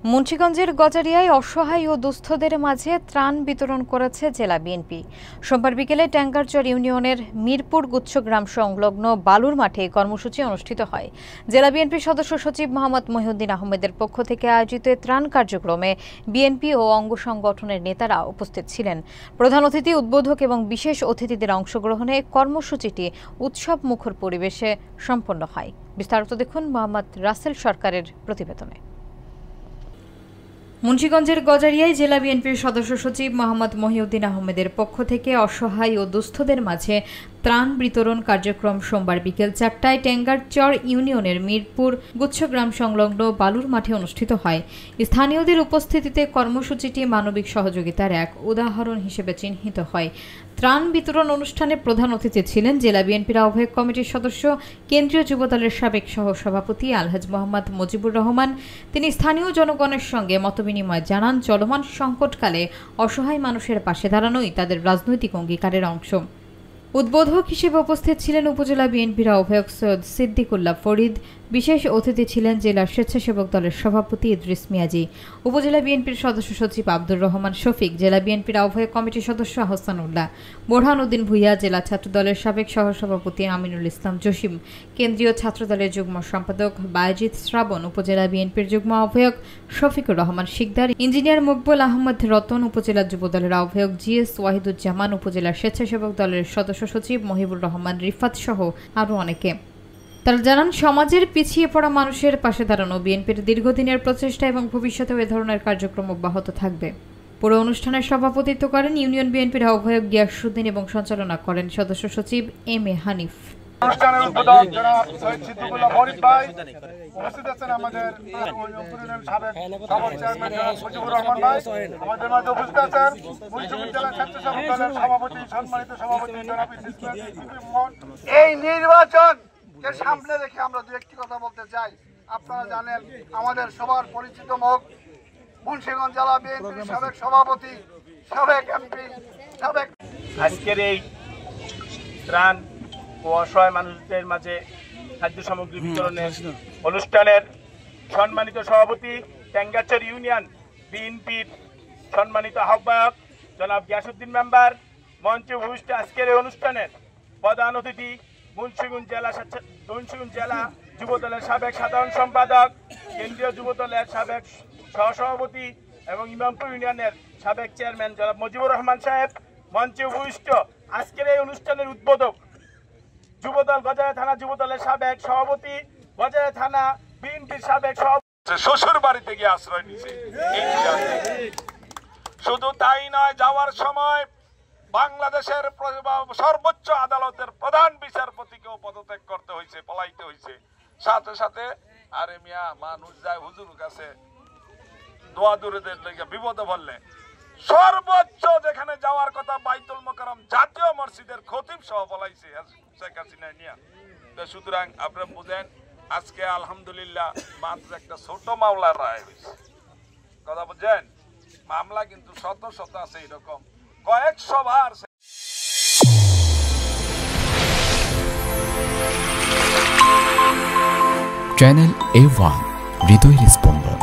মুন্সিগঞ্জের গজারিয়ায় অসহায় ও দুস্থদের মাঝে ত্রাণ বিতরণ করেছে জেলা বিএনপি। সোমবার বিকেলে ট্যাঙ্গারচর ইউনিয়নের মিরপুর গুচ্ছগ্রাম সংলগ্ন বালুর মাঠে কর্মসূচি অনুষ্ঠিত হয়। জেলা বিএনপির সদস্য সচিব মোহাম্মদ মহিউদ্দিন আহমেদের পক্ষ থেকে আয়োজিত ত্রাণ কার্যক্রমে বিএনপি ও অঙ্গ সংগঠনের নেতারা উপস্থিত ছিলেন। প্রধান অতিথি, উদ্বোধক এবং বিশেষ অতিথিদের অংশগ্রহণে কর্মসূচিটি উৎসব মুখর পরিবেশে সম্পন্ন হয়। বিস্তারিত দেখুন মোহাম্মদ রাসেল সরকারের প্রতিবেদনে। মুন্সিগঞ্জের গজারিয়ায় জেলা বিএনপির সদস্য সচিব মোহাম্মদ মহিউদ্দিন আহমেদের পক্ষ থেকে অসহায় ও দুস্থদের মাঝে ত্রাণ বিতরণ কার্যক্রম সোমবার বিকেল 4টায় ট্যাঙ্গারচর ইউনিয়নের মিরপুর গুচ্ছগ্রাম সংলগ্ন বালুর মাঠে অনুষ্ঠিত হয়। স্থানীয়দের উপস্থিতিতে কর্মসূচিটি মানবিক সহযোগিতার এক উদাহরণ হিসেবে চিহ্নিত হয়। ত্রাণ বিতরণ অনুষ্ঠানে প্রধান অতিথি ছিলেন জেলা বিএনপির আহ্বায়ক কমিটির সদস্য, কেন্দ্রীয় যুবদলের সাবেক সহসভাপতি আলহাজ মোহাম্মদ মুজিবুর রহমান। তিনি স্থানীয় জনগণের সঙ্গে মতবিনিময় জানান, চলমান সংকটকালে অসহায় মানুষের পাশে দাঁড়ানোই তাদের রাজনৈতিক অঙ্গীকারের অংশ। উদ্বোধক হিসেবে উপস্থিত ছিলেন উপজেলা বিএনপির আহ্বায়ক সৈয়দ সিদ্দিকুল্লাহ ফরিদ। বিশেষ অতিথি ছিলেন জেলা স্বেচ্ছাসেবক দলের সভাপতি ইদ্রিস মিয়াজি, উপজেলা বিএনপির সদস্য সচিব আব্দুর রহমান শফিক, জেলা বিএনপির আহ্বায়ক কমিটির সদস্য আহসানুল্লাহ, বোরহানউদ্দিন ভূঁইয়া, জেলা ছাত্রদলের সাবেক সহসভাপতি আমিনুল ইসলাম জসিম, কেন্দ্রীয় ছাত্রদলের যুগ্ম সম্পাদক বায়েজিদ শ্রাবণ, উপজেলা বিএনপির যুগ্ম আহ্বায়ক শফিকুর রহমান শিকদার, ইঞ্জিনিয়ার মকবুল আহমদ রতন, উপজেলা যুবদলের আহ্বায়ক জিএস ওয়াহিদুজ্জামান, উপজেলা স্বেচ্ছাসেবক দলের সদস্য সচিব মহিবুর রহমান রিফাত সহ আরও অনেকে। তারা জানান, সমাজের পিছিয়ে পড়া মানুষের পাশে দাঁড়ানো বিএনপির দীর্ঘদিনের প্রচেষ্টা এবং ভবিষ্যতেও এ ধরনের কার্যক্রম অব্যাহত থাকবে। পুরো অনুষ্ঠানের সভাপতিত্ব করেন ইউনিয়ন বিএনপির আহ্বায়ক গিয়াসউদ্দিন এবং সঞ্চালনা করেন সদস্য সচিব এম এ হানিফ। অনুষ্ঠানের উদ্বোধক জনাব সৈয়দ সিদ্দিকুল্লাহ ফরিদ ভাই, উপস্থিত আছেন আমাদের উপজেলার সাবেক চেয়ারম্যান জনাব মুজিবুর রহমান ভাই, আমাদের মাঝে উপস্থিত আছেন মুন্সিগঞ্জ জেলা স্বেচ্ছাসেবক দলের সভাপতি, সম্মানিত সভাপতি জনাব এই নির্বাচনকে সামনে রেখে আমরা দু একটি কথা বলতে চাই। আপনারা জানেন, আমাদের সবার পরিচিত মুখ মুন্সিগঞ্জ জেলা বিএনপির সাবেক সভাপতি, সাবেক এমপি, সাবেক। আজকের এই ত্রাণ ও অসহায় মানুষদের মাঝে খাদ্য সামগ্রী বিতরণের অনুষ্ঠানের সম্মানিত সভাপতি, ট্যাঙ্গারচর ইউনিয়ন বিএনপির সম্মানিত আহ্বায়ক জনাব গিয়াসউদ্দিন মেম্বার, মঞ্চে উপস্থিত আজকের এই অনুষ্ঠানের প্রধান অতিথি, মুন্সিগঞ্জ জেলা যুবদলের সাবেক সাধারণ সম্পাদক, কেন্দ্রীয় যুবদলের সাবেক সহসভাপতি এবং ইমামপুর ইউনিয়নের সাবেক চেয়ারম্যান জনাব মুজিবুর রহমান সাহেব, মঞ্চে উপস্থিত আজকের এই অনুষ্ঠানের উদ্বোধক, যুবদল গজারিয়া থানা যুবদলের সাবেক সভাপতি, গজারিয়া থানা বিএনপির সাবেক সভাপতি, শ্বশুর বাড়িতে গিয়ে আশ্রয় নিছে। শুধু তাই নয়, যাওয়ার সময় বাংলাদেশের সর্বোচ্চ আদালতের প্রধান বিচারপতিকেও পদত্যাগ করতে হয়েছে, পলাইতে হয়েছে। সাথে সাথে আরে মিয়া, মানুষ যায় হুজুর কাছে দোয়া দূরেদের লেগে বিপদে বললে, সর্বোচ্চ যেখানে যাওয়ার কথা বাইতুল মোকাররম জাতীয় মসজিদের খতিব সহ বলাইছে শেখ হাসিনা নিয়া। সুতরাং আপনারা বুঝেন, আজকে আলহামদুলিল্লাহ মাত্র একটা ছোট মামলার রায় হয়েছে। কথা বুঝছেন, মামলা কিন্তু শত শত আছে, এরকম কয়েকশো বার। চ্যানেল A1 হৃদয়ের স্পন্দন।